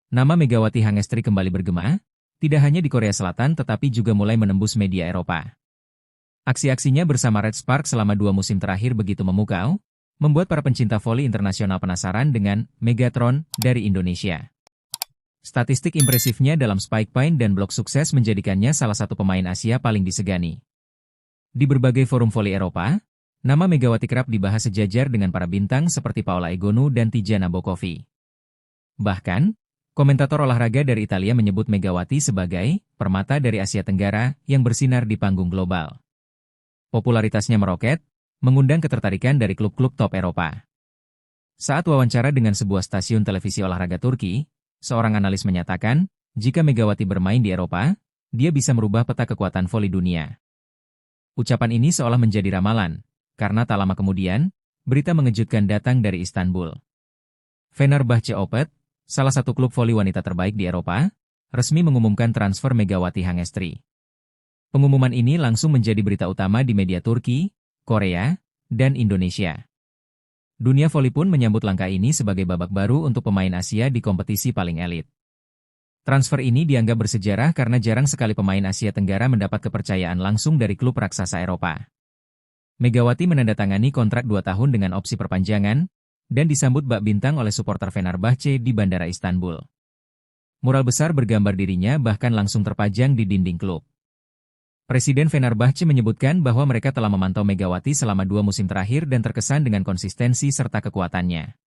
Nama Megawati Hangestri kembali bergema, tidak hanya di Korea Selatan tetapi juga mulai menembus media Eropa. Aksi-aksinya bersama Red Spark selama 2 musim terakhir begitu memukau, membuat para pencinta voli internasional penasaran dengan Megatron dari Indonesia. Statistik impresifnya dalam Spike Pine dan blok sukses menjadikannya salah satu pemain Asia paling disegani. Di berbagai forum voli Eropa, nama Megawati kerap dibahas sejajar dengan para bintang seperti Paola Egonu dan Tijana Bokovi. Bahkan, komentator olahraga dari Italia menyebut Megawati sebagai permata dari Asia Tenggara yang bersinar di panggung global. Popularitasnya meroket, mengundang ketertarikan dari klub-klub top Eropa. Saat wawancara dengan sebuah stasiun televisi olahraga Turki, seorang analis menyatakan, jika Megawati bermain di Eropa, dia bisa merubah peta kekuatan voli dunia. Ucapan ini seolah menjadi ramalan, karena tak lama kemudian, berita mengejutkan datang dari Istanbul. Fenerbahce Opet, salah satu klub voli wanita terbaik di Eropa, resmi mengumumkan transfer Megawati Hangestri. Pengumuman ini langsung menjadi berita utama di media Turki, Korea, dan Indonesia. Dunia voli pun menyambut langkah ini sebagai babak baru untuk pemain Asia di kompetisi paling elit. Transfer ini dianggap bersejarah karena jarang sekali pemain Asia Tenggara mendapat kepercayaan langsung dari klub raksasa Eropa. Megawati menandatangani kontrak 2 tahun dengan opsi perpanjangan, dan disambut bak bintang oleh supporter Fenerbahce di Bandara Istanbul. Mural besar bergambar dirinya bahkan langsung terpajang di dinding klub. Presiden Fenerbahce menyebutkan bahwa mereka telah memantau Megawati selama 2 musim terakhir dan terkesan dengan konsistensi serta kekuatannya.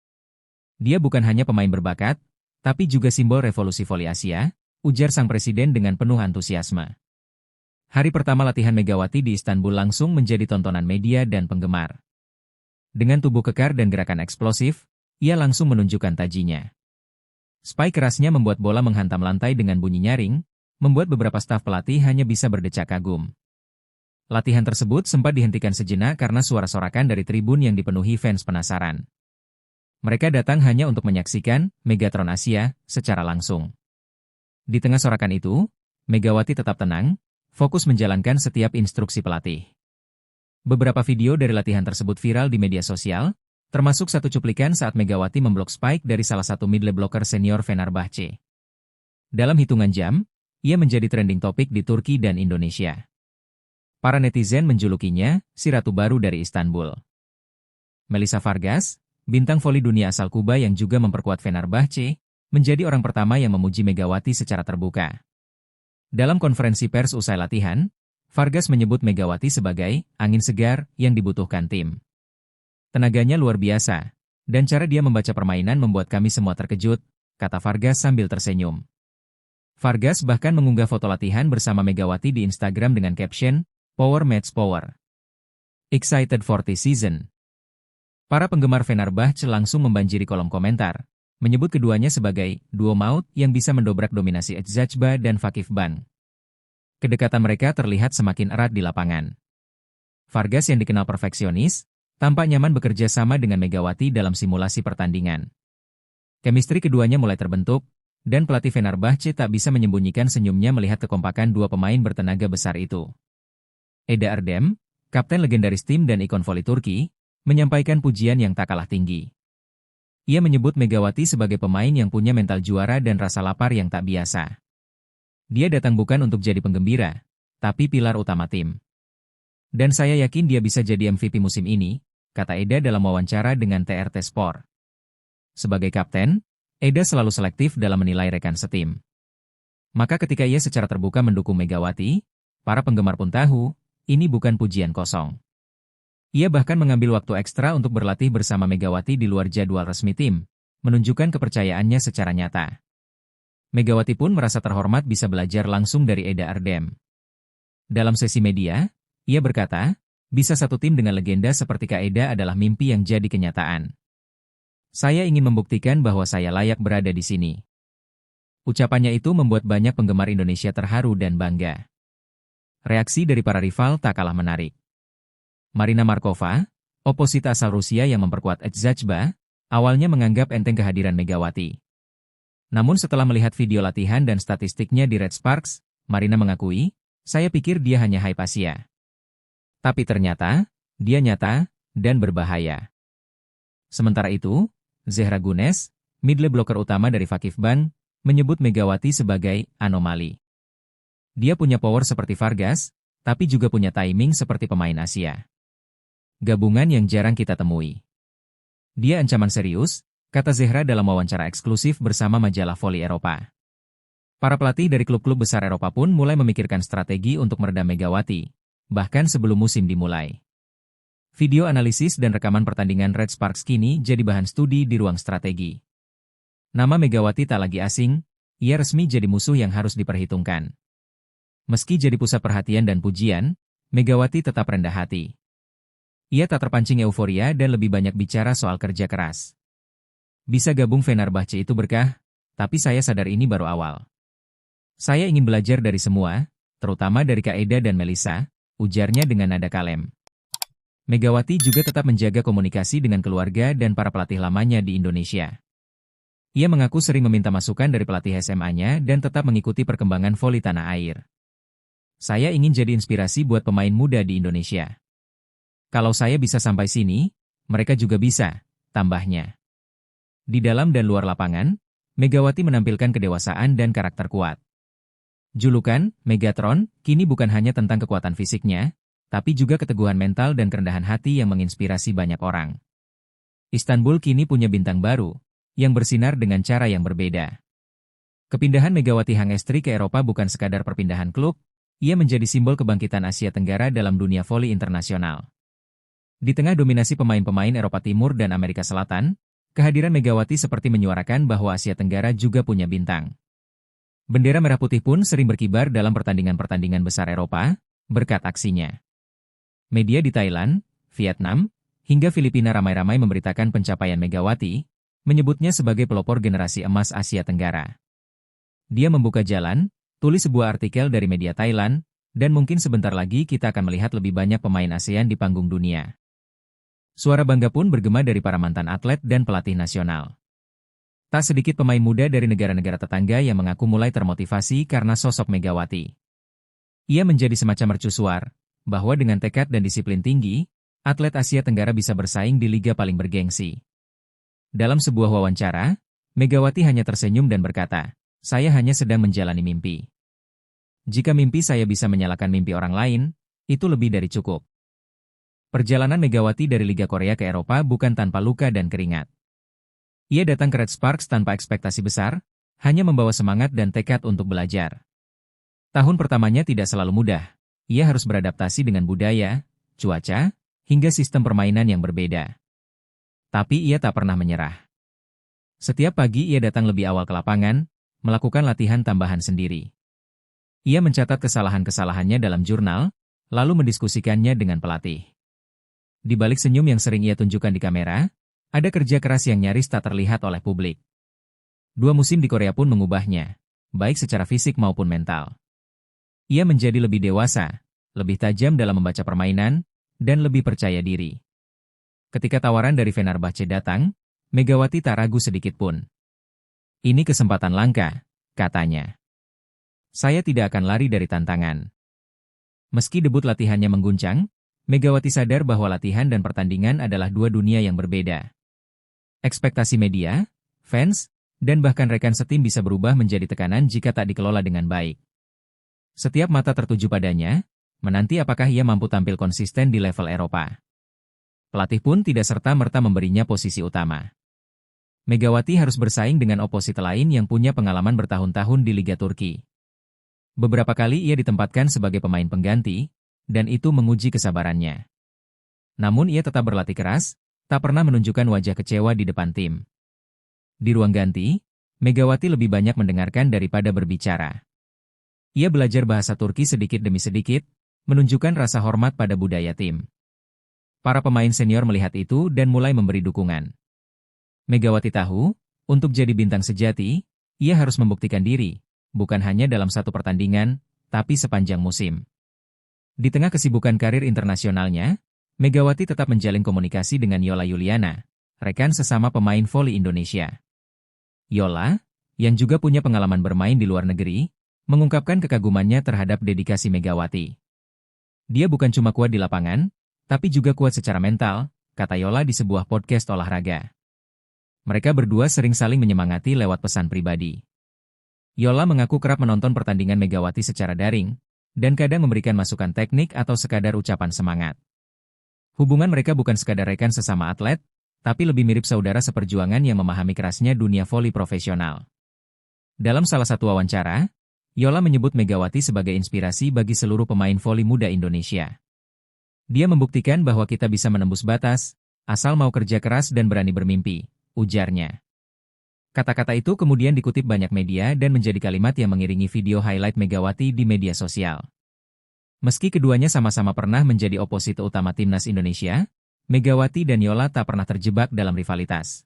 Dia bukan hanya pemain berbakat, tapi juga simbol revolusi voli Asia, ujar sang presiden dengan penuh antusiasme. Hari pertama latihan Megawati di Istanbul langsung menjadi tontonan media dan penggemar. Dengan tubuh kekar dan gerakan eksplosif, ia langsung menunjukkan tajinya. Spike kerasnya membuat bola menghantam lantai dengan bunyi nyaring, membuat beberapa staf pelatih hanya bisa berdecak kagum. Latihan tersebut sempat dihentikan sejenak karena suara sorakan dari tribun yang dipenuhi fans penasaran. Mereka datang hanya untuk menyaksikan Megatron Asia secara langsung. Di tengah sorakan itu, Megawati tetap tenang, fokus menjalankan setiap instruksi pelatih. Beberapa video dari latihan tersebut viral di media sosial, termasuk satu cuplikan saat Megawati memblok Spike dari salah satu middle blocker senior Fenerbahce. Dalam hitungan jam, ia menjadi trending topik di Turki dan Indonesia. Para netizen menjulukinya si Ratu Baru dari Istanbul. Melissa Vargas, bintang voli dunia asal Kuba yang juga memperkuat Fenerbahce, menjadi orang pertama yang memuji Megawati secara terbuka. Dalam konferensi pers usai latihan, Vargas menyebut Megawati sebagai angin segar yang dibutuhkan tim. Tenaganya luar biasa, dan cara dia membaca permainan membuat kami semua terkejut, kata Vargas sambil tersenyum. Vargas bahkan mengunggah foto latihan bersama Megawati di Instagram dengan caption, "Power Match Power. Excited for this season." Para penggemar Fenerbahce langsung membanjiri kolom komentar, menyebut keduanya sebagai duo maut yang bisa mendobrak dominasi Eczacıba dan Vakifbank. Kedekatan mereka terlihat semakin erat di lapangan. Vargas yang dikenal perfeksionis, tampak nyaman bekerja sama dengan Megawati dalam simulasi pertandingan. Chemistry keduanya mulai terbentuk, dan pelatih Fenerbahce tak bisa menyembunyikan senyumnya melihat kekompakan dua pemain bertenaga besar itu. Eda Erdem, kapten legendaris tim dan ikon voli Turki, menyampaikan pujian yang tak kalah tinggi. Ia menyebut Megawati sebagai pemain yang punya mental juara dan rasa lapar yang tak biasa. Dia datang bukan untuk jadi penggembira, tapi pilar utama tim. Dan saya yakin dia bisa jadi MVP musim ini, kata Eda dalam wawancara dengan TRT Sport. Sebagai kapten, Eda selalu selektif dalam menilai rekan setim. Maka ketika ia secara terbuka mendukung Megawati, para penggemar pun tahu, ini bukan pujian kosong. Ia bahkan mengambil waktu ekstra untuk berlatih bersama Megawati di luar jadwal resmi tim, menunjukkan kepercayaannya secara nyata. Megawati pun merasa terhormat bisa belajar langsung dari Eda Erdem. Dalam sesi media, ia berkata, bisa satu tim dengan legenda seperti Kak Eda adalah mimpi yang jadi kenyataan. Saya ingin membuktikan bahwa saya layak berada di sini. Ucapannya itu membuat banyak penggemar Indonesia terharu dan bangga. Reaksi dari para rival tak kalah menarik. Marina Markova, oposit asal Rusia yang memperkuat Eczacıba, awalnya menganggap enteng kehadiran Megawati. Namun setelah melihat video latihan dan statistiknya di Red Sparks, Marina mengakui, saya pikir dia hanya hype Asia. Tapi ternyata, dia nyata dan berbahaya. Sementara itu, Zehra Gunes, middle blocker utama dari Vakifbank, menyebut Megawati sebagai anomali. Dia punya power seperti Vargas, tapi juga punya timing seperti pemain Asia. Gabungan yang jarang kita temui. Dia ancaman serius, kata Zehra dalam wawancara eksklusif bersama majalah voli Eropa. Para pelatih dari klub-klub besar Eropa pun mulai memikirkan strategi untuk meredam Megawati, bahkan sebelum musim dimulai. Video analisis dan rekaman pertandingan Red Sparks kini jadi bahan studi di ruang strategi. Nama Megawati tak lagi asing, ia resmi jadi musuh yang harus diperhitungkan. Meski jadi pusat perhatian dan pujian, Megawati tetap rendah hati. Ia tak terpancing euforia dan lebih banyak bicara soal kerja keras. Bisa gabung Fenerbahce itu berkah, tapi saya sadar ini baru awal. Saya ingin belajar dari semua, terutama dari Kak Eda dan Melissa, ujarnya dengan nada kalem. Megawati juga tetap menjaga komunikasi dengan keluarga dan para pelatih lamanya di Indonesia. Ia mengaku sering meminta masukan dari pelatih SMA-nya dan tetap mengikuti perkembangan voli tanah air. Saya ingin jadi inspirasi buat pemain muda di Indonesia. Kalau saya bisa sampai sini, mereka juga bisa, tambahnya. Di dalam dan luar lapangan, Megawati menampilkan kedewasaan dan karakter kuat. Julukan, Megatron, kini bukan hanya tentang kekuatan fisiknya, tapi juga keteguhan mental dan kerendahan hati yang menginspirasi banyak orang. Istanbul kini punya bintang baru, yang bersinar dengan cara yang berbeda. Kepindahan Megawati Hangestri ke Eropa bukan sekadar perpindahan klub, ia menjadi simbol kebangkitan Asia Tenggara dalam dunia voli internasional. Di tengah dominasi pemain-pemain Eropa Timur dan Amerika Selatan, kehadiran Megawati seperti menyuarakan bahwa Asia Tenggara juga punya bintang. Bendera merah putih pun sering berkibar dalam pertandingan-pertandingan besar Eropa, berkat aksinya. Media di Thailand, Vietnam, hingga Filipina ramai-ramai memberitakan pencapaian Megawati, menyebutnya sebagai pelopor generasi emas Asia Tenggara. Dia membuka jalan, tulis sebuah artikel dari media Thailand, dan mungkin sebentar lagi kita akan melihat lebih banyak pemain ASEAN di panggung dunia. Suara bangga pun bergema dari para mantan atlet dan pelatih nasional. Tak sedikit pemain muda dari negara-negara tetangga yang mengaku mulai termotivasi karena sosok Megawati. Ia menjadi semacam mercusuar, bahwa dengan tekad dan disiplin tinggi, atlet Asia Tenggara bisa bersaing di liga paling bergengsi. Dalam sebuah wawancara, Megawati hanya tersenyum dan berkata, "Saya hanya sedang menjalani mimpi. Jika mimpi saya bisa menyalakan mimpi orang lain, itu lebih dari cukup." Perjalanan Megawati dari Liga Korea ke Eropa bukan tanpa luka dan keringat. Ia datang ke Red Sparks tanpa ekspektasi besar, hanya membawa semangat dan tekad untuk belajar. Tahun pertamanya tidak selalu mudah. Ia harus beradaptasi dengan budaya, cuaca, hingga sistem permainan yang berbeda. Tapi ia tak pernah menyerah. Setiap pagi ia datang lebih awal ke lapangan, melakukan latihan tambahan sendiri. Ia mencatat kesalahan-kesalahannya dalam jurnal, lalu mendiskusikannya dengan pelatih. Di balik senyum yang sering ia tunjukkan di kamera, ada kerja keras yang nyaris tak terlihat oleh publik. 2 musim di Korea pun mengubahnya, baik secara fisik maupun mental. Ia menjadi lebih dewasa, lebih tajam dalam membaca permainan, dan lebih percaya diri. Ketika tawaran dari Fenerbahce datang, Megawati tak ragu sedikit pun. "Ini kesempatan langka," katanya. "Saya tidak akan lari dari tantangan." Meski debut latihannya mengguncang, Megawati sadar bahwa latihan dan pertandingan adalah 2 dunia yang berbeda. Ekspektasi media, fans, dan bahkan rekan setim bisa berubah menjadi tekanan jika tak dikelola dengan baik. Setiap mata tertuju padanya, menanti apakah ia mampu tampil konsisten di level Eropa. Pelatih pun tidak serta-merta memberinya posisi utama. Megawati harus bersaing dengan oposisi lain yang punya pengalaman bertahun-tahun di Liga Turki. Beberapa kali ia ditempatkan sebagai pemain pengganti, dan itu menguji kesabarannya. Namun ia tetap berlatih keras, tak pernah menunjukkan wajah kecewa di depan tim. Di ruang ganti, Megawati lebih banyak mendengarkan daripada berbicara. Ia belajar bahasa Turki sedikit demi sedikit, menunjukkan rasa hormat pada budaya tim. Para pemain senior melihat itu dan mulai memberi dukungan. Megawati tahu, untuk jadi bintang sejati, ia harus membuktikan diri, bukan hanya dalam satu pertandingan, tapi sepanjang musim. Di tengah kesibukan karir internasionalnya, Megawati tetap menjalin komunikasi dengan Yola Yuliana, rekan sesama pemain voli Indonesia. Yola, yang juga punya pengalaman bermain di luar negeri, mengungkapkan kekagumannya terhadap dedikasi Megawati. "Dia bukan cuma kuat di lapangan, tapi juga kuat secara mental," kata Yola di sebuah podcast olahraga. Mereka berdua sering saling menyemangati lewat pesan pribadi. Yola mengaku kerap menonton pertandingan Megawati secara daring, dan kadang memberikan masukan teknik atau sekadar ucapan semangat. Hubungan mereka bukan sekadar rekan sesama atlet, tapi lebih mirip saudara seperjuangan yang memahami kerasnya dunia voli profesional. Dalam salah satu wawancara, Yola menyebut Megawati sebagai inspirasi bagi seluruh pemain voli muda Indonesia. Dia membuktikan bahwa kita bisa menembus batas, asal mau kerja keras dan berani bermimpi, ujarnya. Kata-kata itu kemudian dikutip banyak media dan menjadi kalimat yang mengiringi video highlight Megawati di media sosial. Meski keduanya sama-sama pernah menjadi oposite utama timnas Indonesia, Megawati dan Yola tak pernah terjebak dalam rivalitas.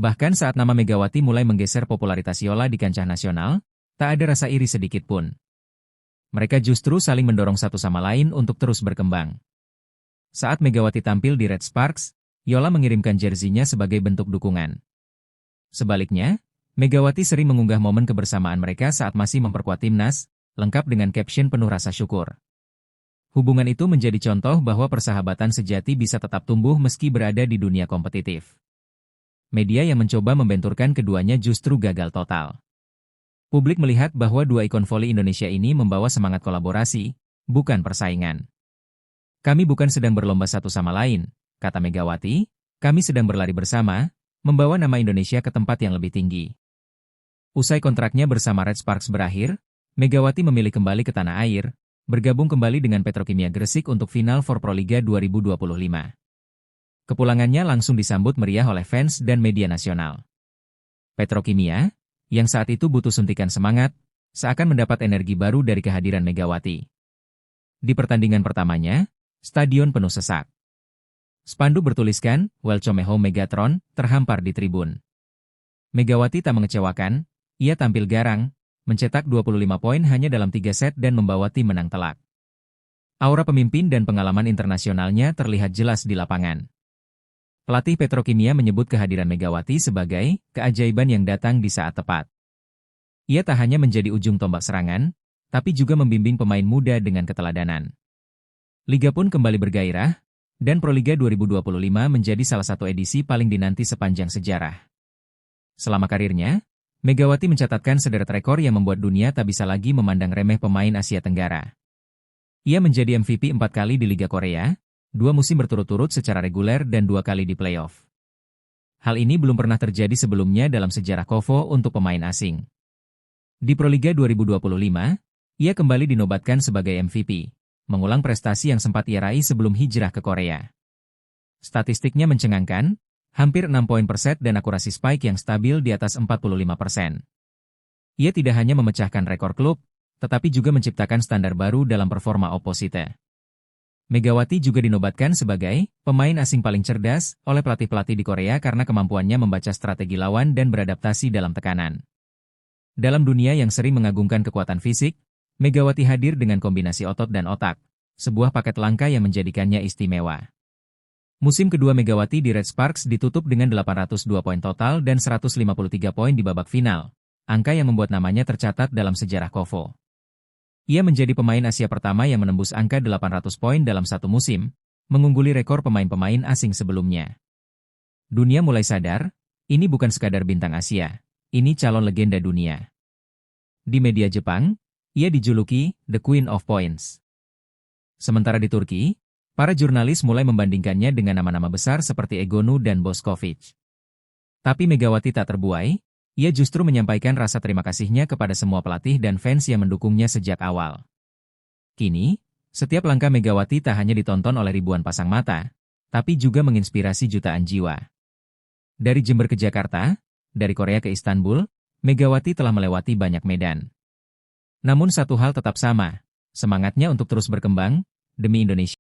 Bahkan saat nama Megawati mulai menggeser popularitas Yola di kancah nasional, tak ada rasa iri sedikit pun. Mereka justru saling mendorong satu sama lain untuk terus berkembang. Saat Megawati tampil di Red Sparks, Yola mengirimkan jersinya sebagai bentuk dukungan. Sebaliknya, Megawati sering mengunggah momen kebersamaan mereka saat masih memperkuat timnas, lengkap dengan caption penuh rasa syukur. Hubungan itu menjadi contoh bahwa persahabatan sejati bisa tetap tumbuh meski berada di dunia kompetitif. Media yang mencoba membenturkan keduanya justru gagal total. Publik melihat bahwa dua ikon voli Indonesia ini membawa semangat kolaborasi, bukan persaingan. Kami bukan sedang berlomba satu sama lain, kata Megawati, kami sedang berlari bersama, membawa nama Indonesia ke tempat yang lebih tinggi. Usai kontraknya bersama Red Sparks berakhir, Megawati memilih kembali ke tanah air, bergabung kembali dengan Petrokimia Gresik untuk final for Proliga 2025. Kepulangannya langsung disambut meriah oleh fans dan media nasional. Petrokimia, yang saat itu butuh suntikan semangat, seakan mendapat energi baru dari kehadiran Megawati. Di pertandingan pertamanya, stadion penuh sesak. Spanduk bertuliskan, Welcome Home Megatron, terhampar di tribun. Megawati tak mengecewakan, ia tampil garang, mencetak 25 poin hanya dalam 3 set dan membawa tim menang telak. Aura pemimpin dan pengalaman internasionalnya terlihat jelas di lapangan. Pelatih Petrokimia menyebut kehadiran Megawati sebagai keajaiban yang datang di saat tepat. Ia tak hanya menjadi ujung tombak serangan, tapi juga membimbing pemain muda dengan keteladanan. Liga pun kembali bergairah, dan Proliga 2025 menjadi salah satu edisi paling dinanti sepanjang sejarah. Selama karirnya, Megawati mencatatkan sederet rekor yang membuat dunia tak bisa lagi memandang remeh pemain Asia Tenggara. Ia menjadi MVP 4 kali di Liga Korea, 2 musim berturut-turut secara reguler dan 2 kali di playoff. Hal ini belum pernah terjadi sebelumnya dalam sejarah KOFO untuk pemain asing. Di Proliga 2025, ia kembali dinobatkan sebagai MVP, mengulang prestasi yang sempat ia raih sebelum hijrah ke Korea. Statistiknya mencengangkan, hampir 6 poin per set dan akurasi spike yang stabil di atas 45%. Ia tidak hanya memecahkan rekor klub, tetapi juga menciptakan standar baru dalam performa oposite. Megawati juga dinobatkan sebagai pemain asing paling cerdas oleh pelatih-pelatih di Korea karena kemampuannya membaca strategi lawan dan beradaptasi dalam tekanan. Dalam dunia yang sering mengagungkan kekuatan fisik, Megawati hadir dengan kombinasi otot dan otak, sebuah paket langka yang menjadikannya istimewa. Musim kedua Megawati di Red Sparks ditutup dengan 802 poin total dan 153 poin di babak final, angka yang membuat namanya tercatat dalam sejarah KOFO. Ia menjadi pemain Asia pertama yang menembus angka 800 poin dalam satu musim, mengungguli rekor pemain-pemain asing sebelumnya. Dunia mulai sadar, ini bukan sekadar bintang Asia, ini calon legenda dunia. Di media Jepang, ia dijuluki The Queen of Points. Sementara di Turki, para jurnalis mulai membandingkannya dengan nama-nama besar seperti Egonu dan Bošković. Tapi Megawati tak terbuai, ia justru menyampaikan rasa terima kasihnya kepada semua pelatih dan fans yang mendukungnya sejak awal. Kini, setiap langkah Megawati tak hanya ditonton oleh ribuan pasang mata, tapi juga menginspirasi jutaan jiwa. Dari Jember ke Jakarta, dari Korea ke Istanbul, Megawati telah melewati banyak medan. Namun satu hal tetap sama, semangatnya untuk terus berkembang, demi Indonesia.